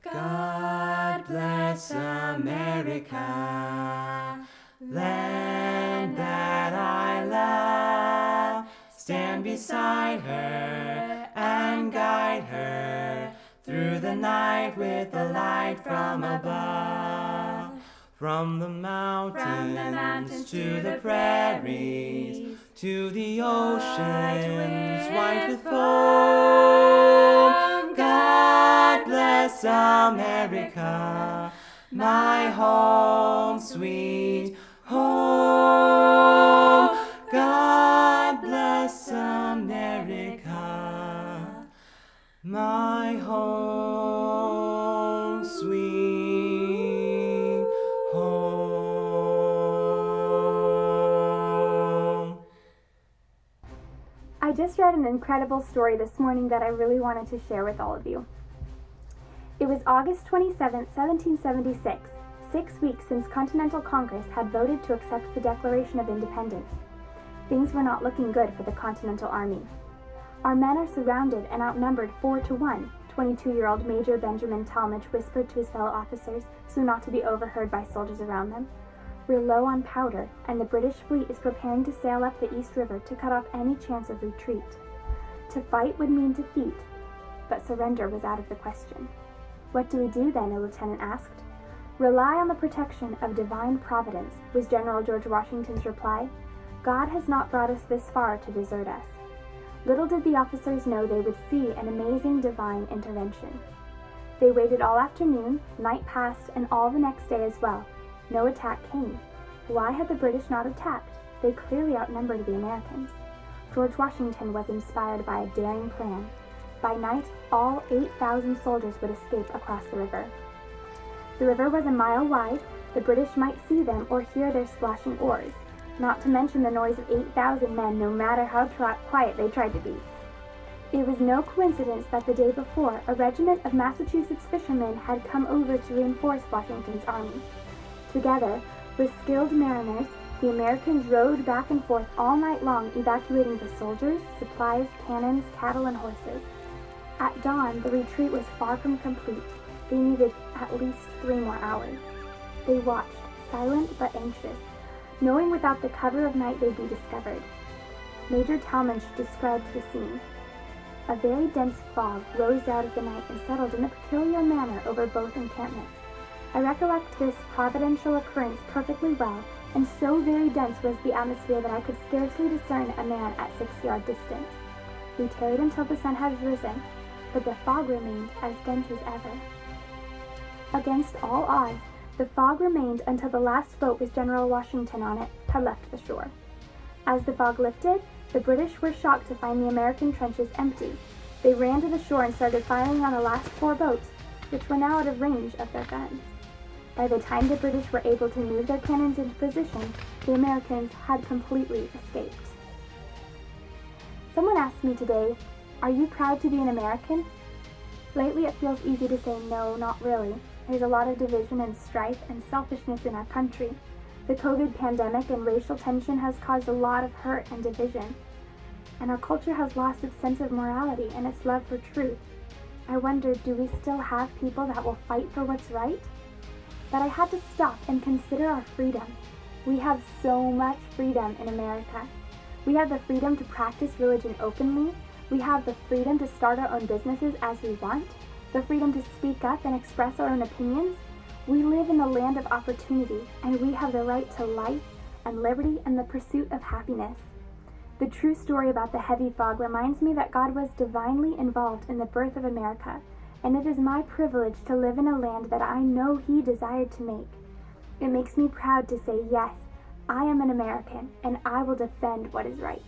God bless America, land that I love. Stand beside her and guide her through the night with the light from above. From the mountains to the prairies, to the oceans white with foam. God bless America, my home, sweet home. God bless America, my home, sweet home. I just read an incredible story this morning that I really wanted to share with all of you. It was August 27, 1776, 6 weeks since Continental Congress had voted to accept the Declaration of Independence. Things were not looking good for the Continental Army. Our men are surrounded and outnumbered 4-1, 22-year-old Major Benjamin Talmadge whispered to his fellow officers so not to be overheard by soldiers around them. We're low on powder, and the British fleet is preparing to sail up the East River to cut off any chance of retreat. To fight would mean defeat, but surrender was out of the question. What do we do then? A lieutenant asked. Rely on the protection of divine providence, was General George Washington's reply. God has not brought us this far to desert us. Little did the officers know they would see an amazing divine intervention. They waited all afternoon, night passed, and all the next day as well. No attack came. Why had the British not attacked? They clearly outnumbered the Americans. George Washington was inspired by a daring plan. By night, all 8,000 soldiers would escape across the river. The river was a mile wide. The British might see them or hear their splashing oars, not to mention the noise of 8,000 men, no matter how quiet they tried to be. It was no coincidence that the day before, a regiment of Massachusetts fishermen had come over to reinforce Washington's army. Together, with skilled mariners, the Americans rowed back and forth all night long, evacuating the soldiers, supplies, cannons, cattle, and horses. At dawn, the retreat was far from complete. They needed at least 3 more hours. They watched, silent but anxious, knowing without the cover of night they'd be discovered. Major Talmadge described the scene. A very dense fog rose out of the night and settled in a peculiar manner over both encampments. I recollect this providential occurrence perfectly well, and so very dense was the atmosphere that I could scarcely discern a man at 6-yard distance. We tarried until the sun had risen, but the fog remained as dense as ever. Against all odds, the fog remained until the last boat with General Washington on it had left the shore. As the fog lifted, the British were shocked to find the American trenches empty. They ran to the shore and started firing on the last 4 boats, which were now out of range of their guns. By the time the British were able to move their cannons into position, the Americans had completely escaped. Someone asked me today, "Are you proud to be an American?" Lately it feels easy to say no, not really. There's a lot of division and strife and selfishness in our country. The COVID pandemic and racial tension has caused a lot of hurt and division. And our culture has lost its sense of morality and its love for truth. I wonder, do we still have people that will fight for what's right? But I had to stop and consider our freedom. We have so much freedom in America. We have the freedom to practice religion openly. We have the freedom to start our own businesses as we want. The freedom to speak up and express our own opinions. We live in the land of opportunity, and we have the right to life and liberty and the pursuit of happiness. The true story about the heavy fog reminds me that God was divinely involved in the birth of America, and it is my privilege to live in a land that I know He desired to make. It makes me proud to say, yes, I am an American, and I will defend what is right.